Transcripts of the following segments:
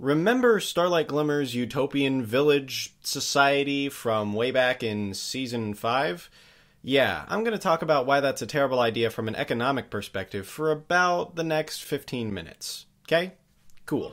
Remember Starlight Glimmer's utopian village society from way back in Season 5? Yeah, I'm going to talk about why that's a terrible idea from an economic perspective for about the next 15 minutes. Okay? Cool.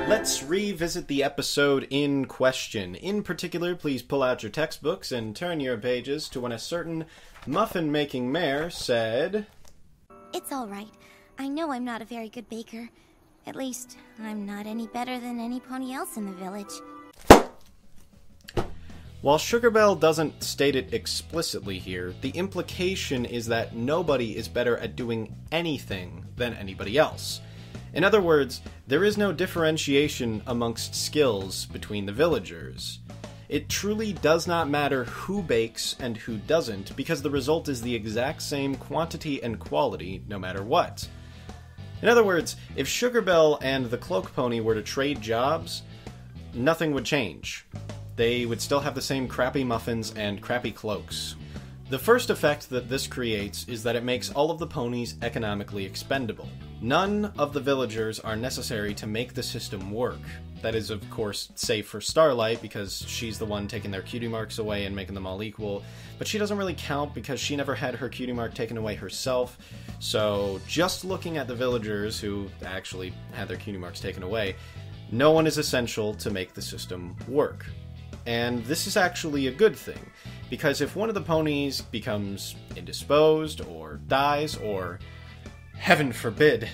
Let's revisit the episode in question. In particular, please pull out your textbooks and turn your pages to when a certain muffin-making mayor said... It's all right. I know I'm not a very good baker. At least, I'm not any better than any pony else in the village. While Sugarbelle doesn't state it explicitly here, the implication is that nobody is better at doing anything than anybody else. In other words, there is no differentiation amongst skills between the villagers. It truly does not matter who bakes and who doesn't, because the result is the exact same quantity and quality no matter what. In other words, if Sugarbelle and the Cloak Pony were to trade jobs, nothing would change. They would still have the same crappy muffins and crappy cloaks. The first effect that this creates is that it makes all of the ponies economically expendable. None of the villagers are necessary to make the system work. That is, of course, save for Starlight, because she's the one taking their cutie marks away and making them all equal, but she doesn't really count because she never had her cutie mark taken away herself, so just looking at the villagers who actually had their cutie marks taken away, no one is essential to make the system work. And this is actually a good thing, because if one of the ponies becomes indisposed, or dies, or, heaven forbid,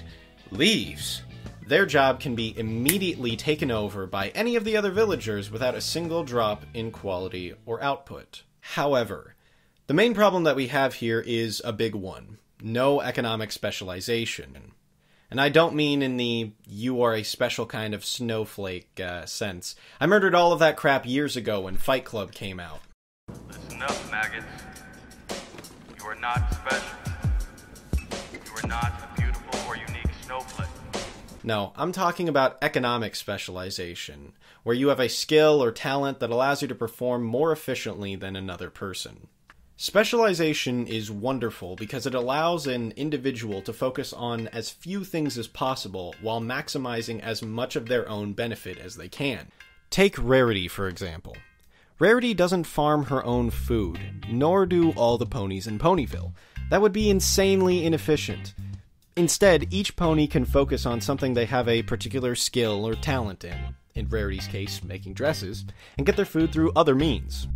leaves, their job can be immediately taken over by any of the other villagers without a single drop in quality or output. However, the main problem that we have here is a big one: no economic specialization. And I don't mean in the you are a special kind of snowflake sense. I murdered all of that crap years ago when Fight Club came out. Listen up, maggots. You are not special. You are not a beautiful or unique snowflake. No, I'm talking about economic specialization, where you have a skill or talent that allows you to perform more efficiently than another person. Specialization is wonderful because it allows an individual to focus on as few things as possible while maximizing as much of their own benefit as they can. Take Rarity, for example. Rarity doesn't farm her own food, nor do all the ponies in Ponyville. That would be insanely inefficient. Instead, each pony can focus on something they have a particular skill or talent in Rarity's case, making dresses, and get their food through other means.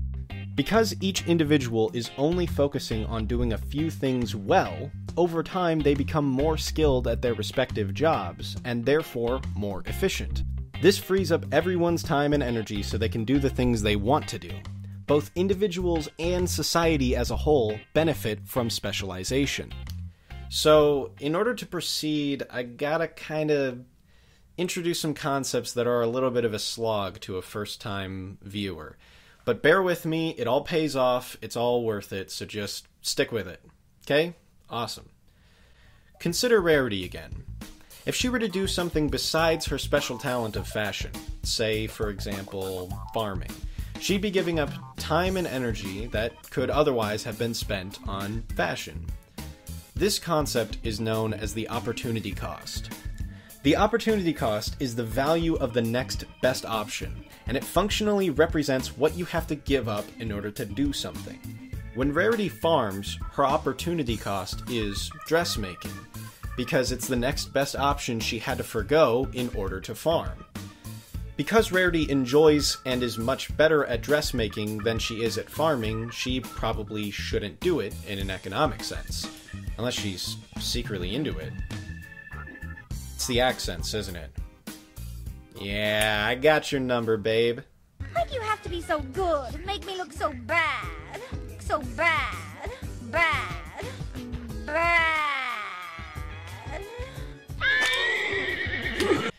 Because each individual is only focusing on doing a few things well, over time they become more skilled at their respective jobs, and therefore more efficient. This frees up everyone's time and energy so they can do the things they want to do. Both individuals and society as a whole benefit from specialization. So, in order to proceed, I gotta kind of introduce some concepts that are a little bit of a slog to a first-time viewer. But bear with me, it all pays off, it's all worth it, so just stick with it. Okay? Awesome. Consider Rarity again. If she were to do something besides her special talent of fashion, say, for example, farming, she'd be giving up time and energy that could otherwise have been spent on fashion. This concept is known as the opportunity cost. The opportunity cost is the value of the next best option, and it functionally represents what you have to give up in order to do something. When Rarity farms, her opportunity cost is dressmaking, because it's the next best option she had to forgo in order to farm. Because Rarity enjoys and is much better at dressmaking than she is at farming, she probably shouldn't do it in an economic sense, unless she's secretly into it. It's the accents, isn't it? Yeah, I got your number, babe. Why'd you have to be so good? Make me look so bad. So bad. Bad. Bad.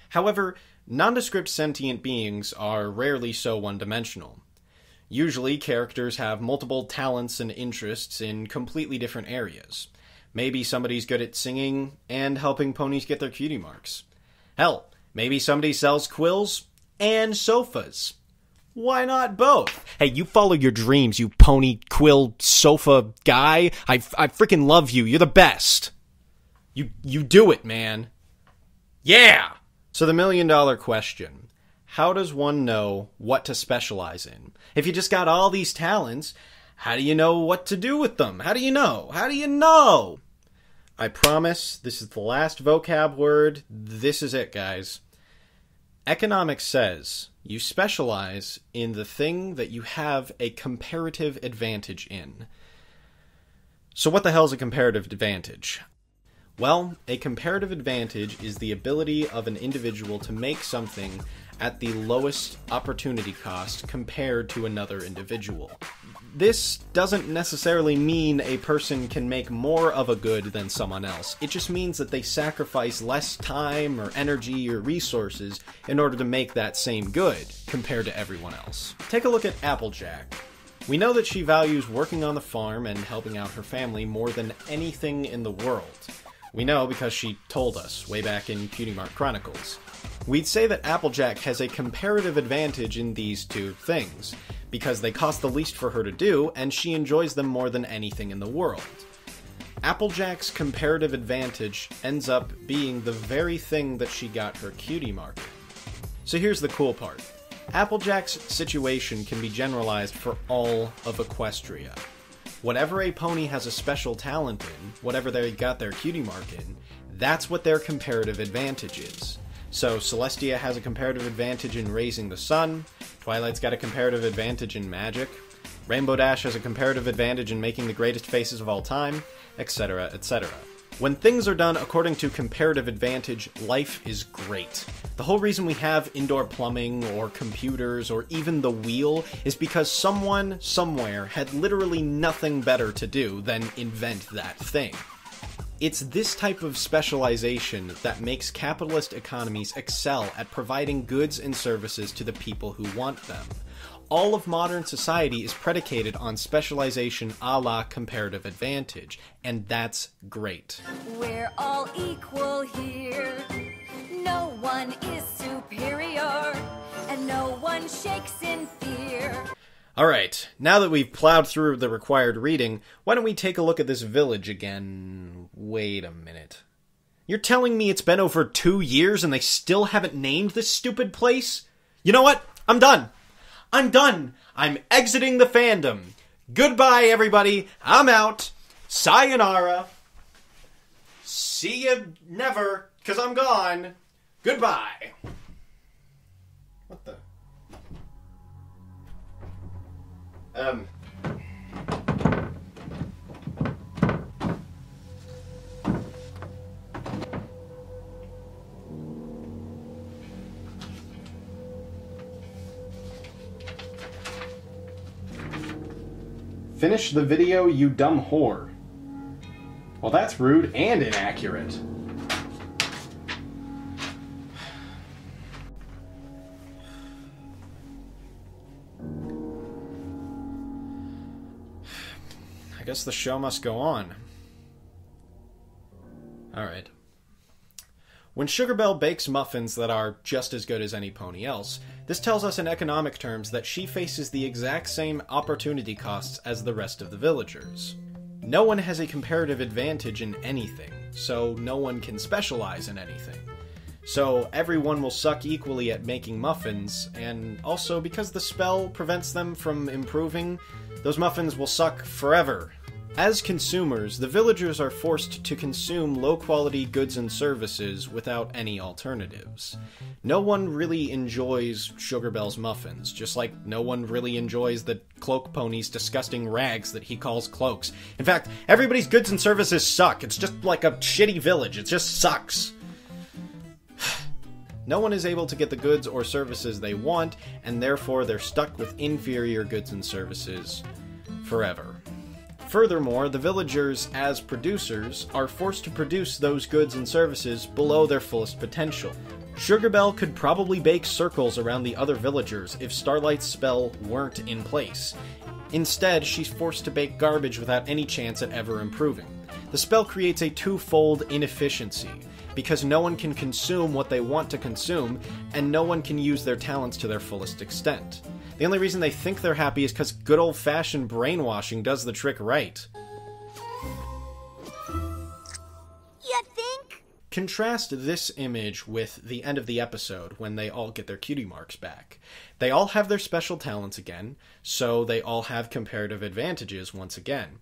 However, nondescript sentient beings are rarely so one-dimensional. Usually, characters have multiple talents and interests in completely different areas. Maybe somebody's good at singing and helping ponies get their cutie marks. Hell, Maybe somebody sells quills and sofas. Why not both? Hey, you follow your dreams, you pony quill sofa guy. I freaking love you. You're the best. You do it, man. Yeah! So the $1,000,000 question. How does one know what to specialize in? If you just got all these talents, how do you know what to do with them? How do you know? How do you know? I promise this is the last vocab word. This is it, guys. Economics says you specialize in the thing that you have a comparative advantage in. So what the hell is a comparative advantage? Well, a comparative advantage is the ability of an individual to make something at the lowest opportunity cost compared to another individual. This doesn't necessarily mean a person can make more of a good than someone else. It just means that they sacrifice less time or energy or resources in order to make that same good compared to everyone else. Take a look at Applejack. We know that she values working on the farm and helping out her family more than anything in the world. We know because she told us way back in Cutie Mark Chronicles. We'd say that Applejack has a comparative advantage in these two things, because they cost the least for her to do, and she enjoys them more than anything in the world. Applejack's comparative advantage ends up being the very thing that she got her cutie mark in. So here's the cool part. Applejack's situation can be generalized for all of Equestria. Whatever a pony has a special talent in, whatever they got their cutie mark in, that's what their comparative advantage is. So Celestia has a comparative advantage in raising the sun, Twilight's got a comparative advantage in magic, Rainbow Dash has a comparative advantage in making the greatest faces of all time, etc., etc. When things are done according to comparative advantage, life is great. The whole reason we have indoor plumbing, or computers, or even the wheel is because someone, somewhere, had literally nothing better to do than invent that thing. It's this type of specialization that makes capitalist economies excel at providing goods and services to the people who want them. All of modern society is predicated on specialization a la comparative advantage, and that's great. We're all equal here. No one is superior, and no one shakes in fear. Alright, now that we've plowed through the required reading, why don't we take a look at this village again? Wait a minute. You're telling me it's been over 2 years and they still haven't named this stupid place? You know what? I'm done. I'm done. I'm exiting the fandom. Goodbye, everybody. I'm out. Sayonara. See you never, 'cause I'm gone. Goodbye. What the? Finish the video, you dumb whore. Well, that's rude and inaccurate. I guess the show must go on. Alright. When Sugarbelle bakes muffins that are just as good as any pony else, this tells us in economic terms that she faces the exact same opportunity costs as the rest of the villagers. No one has a comparative advantage in anything, so no one can specialize in anything. So everyone will suck equally at making muffins, and also because the spell prevents them from improving, those muffins will suck forever. As consumers, the villagers are forced to consume low-quality goods and services without any alternatives. No one really enjoys Sugarbelle's muffins, just like no one really enjoys the Cloak Pony's disgusting rags that he calls cloaks. In fact, everybody's goods and services suck. It's just like a shitty village. It just sucks. No one is able to get the goods or services they want, and therefore they're stuck with inferior goods and services forever. Furthermore, the villagers, as producers, are forced to produce those goods and services below their fullest potential. Sugarbelle could probably bake circles around the other villagers if Starlight's spell weren't in place. Instead, she's forced to bake garbage without any chance at ever improving. The spell creates a twofold inefficiency. because no one can consume what they want to consume, and no one can use their talents to their fullest extent. The only reason they think they're happy is because good old-fashioned brainwashing does the trick right. You think? Contrast this image with the end of the episode when they all get their cutie marks back. They all have their special talents again, so they all have comparative advantages once again.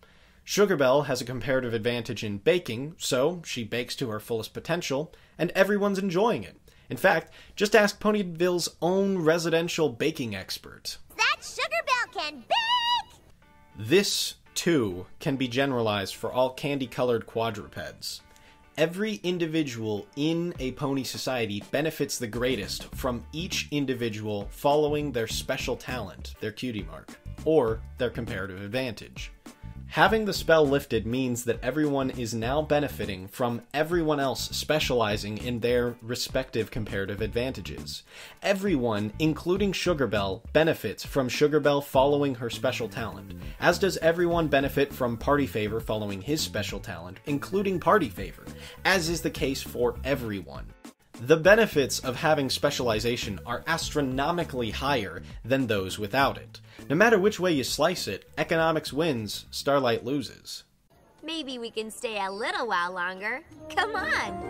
Sugarbelle has a comparative advantage in baking, so she bakes to her fullest potential, and everyone's enjoying it. In fact, just ask Ponyville's own residential baking expert. That Sugarbelle can bake! This, too, can be generalized for all candy-colored quadrupeds. Every individual in a pony society benefits the greatest from each individual following their special talent, their cutie mark, or their comparative advantage. Having the spell lifted means that everyone is now benefiting from everyone else specializing in their respective comparative advantages. Everyone, including Sugarbelle, benefits from Sugarbelle following her special talent, as does everyone benefit from Party Favor following his special talent, including Party Favor, as is the case for everyone. The benefits of having specialization are astronomically higher than those without it. No matter which way you slice it, economics wins, Starlight loses. Maybe we can stay a little while longer. Come on!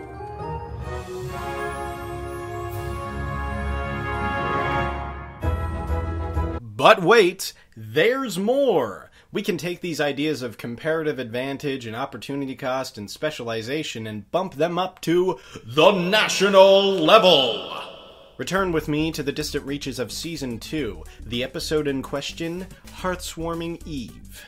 But wait, there's more! We can take these ideas of comparative advantage and opportunity cost and specialization and bump them up to the national level! Return with me to the distant reaches of Season 2, the episode in question, Hearthswarming Eve.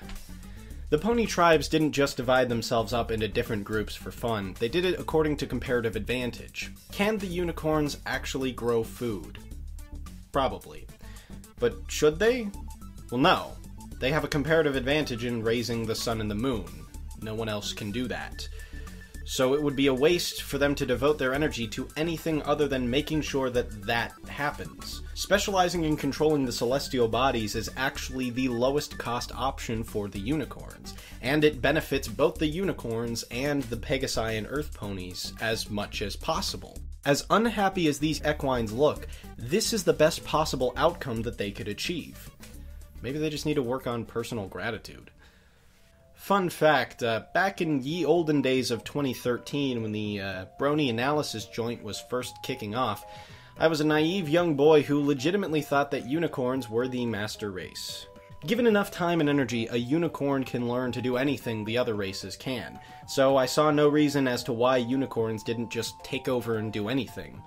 The pony tribes didn't just divide themselves up into different groups for fun, they did it according to comparative advantage. Can the unicorns actually grow food? Probably. But should they? Well, no. They have a comparative advantage in raising the sun and the moon. No one else can do that. So it would be a waste for them to devote their energy to anything other than making sure that that happens. Specializing in controlling the celestial bodies is actually the lowest cost option for the unicorns, and it benefits both the unicorns and the Pegasi and Earth ponies as much as possible. As unhappy as these equines look, this is the best possible outcome that they could achieve. Maybe they just need to work on personal gratitude. Fun fact, back in ye olden days of 2013, when the Brony analysis joint was first kicking off, I was a naive young boy who legitimately thought that unicorns were the master race. Given enough time and energy, a unicorn can learn to do anything the other races can, so I saw no reason as to why unicorns didn't just take over and do anything.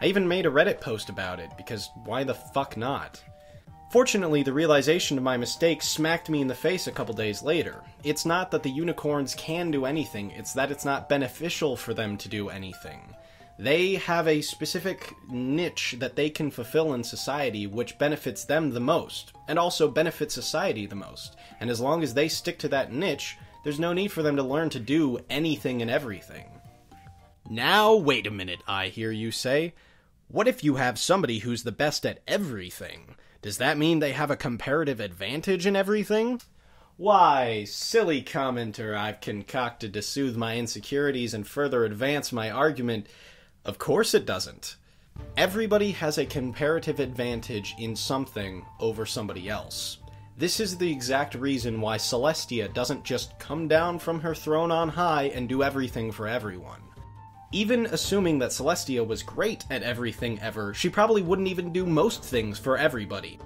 I even made a Reddit post about it, because why the fuck not? Fortunately, the realization of my mistake smacked me in the face a couple days later. It's not that the unicorns can do anything, it's that it's not beneficial for them to do anything. They have a specific niche that they can fulfill in society which benefits them the most, and also benefits society the most. And as long as they stick to that niche, there's no need for them to learn to do anything and everything. Now, wait a minute, I hear you say. What if you have somebody who's the best at everything? Does that mean they have a comparative advantage in everything? Why, silly commenter I've concocted to soothe my insecurities and further advance my argument, of course it doesn't. Everybody has a comparative advantage in something over somebody else. This is the exact reason why Celestia doesn't just come down from her throne on high and do everything for everyone. Even assuming that Celestia was great at everything ever, she probably wouldn't even do most things for everybody.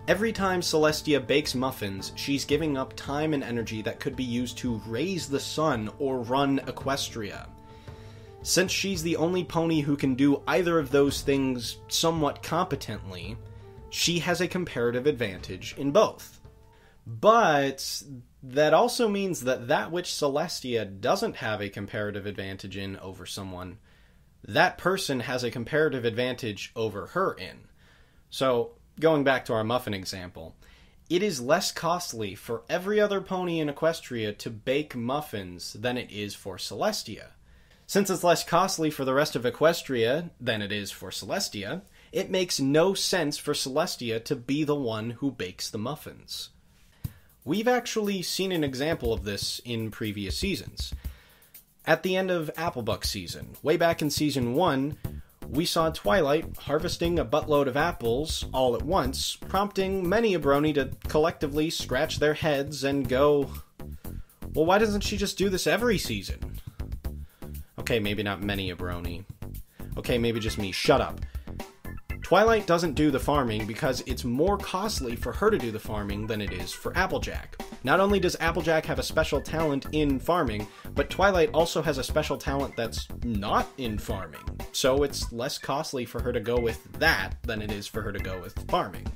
Every time Celestia bakes muffins, she's giving up time and energy that could be used to raise the sun or run Equestria. Since she's the only pony who can do either of those things somewhat competently, she has a comparative advantage in both. But that also means that which Celestia doesn't have a comparative advantage in over someone, that person has a comparative advantage over her in. So, going back to our muffin example, it is less costly for every other pony in Equestria to bake muffins than it is for Celestia. Since it's less costly for the rest of Equestria than it is for Celestia, it makes no sense for Celestia to be the one who bakes the muffins. We've actually seen an example of this in previous seasons. At the end of Applebuck season, way back in season 1, we saw Twilight harvesting a buttload of apples all at once, prompting many a brony to collectively scratch their heads and go, well, why doesn't she just do this every season? Okay, maybe not many a brony. Okay, maybe just me. Shut up. Twilight doesn't do the farming because it's more costly for her to do the farming than it is for Applejack. Not only does Applejack have a special talent in farming, but Twilight also has a special talent that's not in farming. So it's less costly for her to go with that than it is for her to go with farming.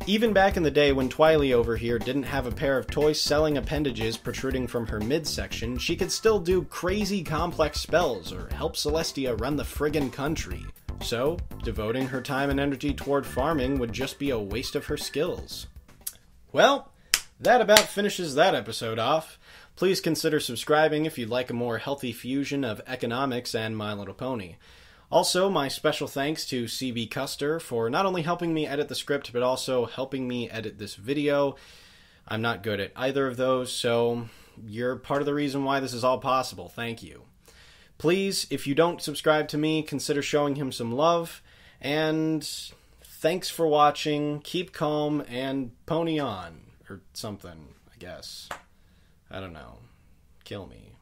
Even back in the day when Twily over here didn't have a pair of toy-selling appendages protruding from her midsection, she could still do crazy complex spells or help Celestia run the friggin' country. So, devoting her time and energy toward farming would just be a waste of her skills. Well, that about finishes that episode off. Please consider subscribing if you'd like a more healthy fusion of economics and My Little Pony. Also, my special thanks to CBCuster for not only helping me edit the script, but also helping me edit this video. I'm not good at either of those, so you're part of the reason why this is all possible. Thank you. Please, if you don't subscribe to me, consider showing him some love, and thanks for watching, keep calm, and pony on, or something, I guess. I don't know. Kill me.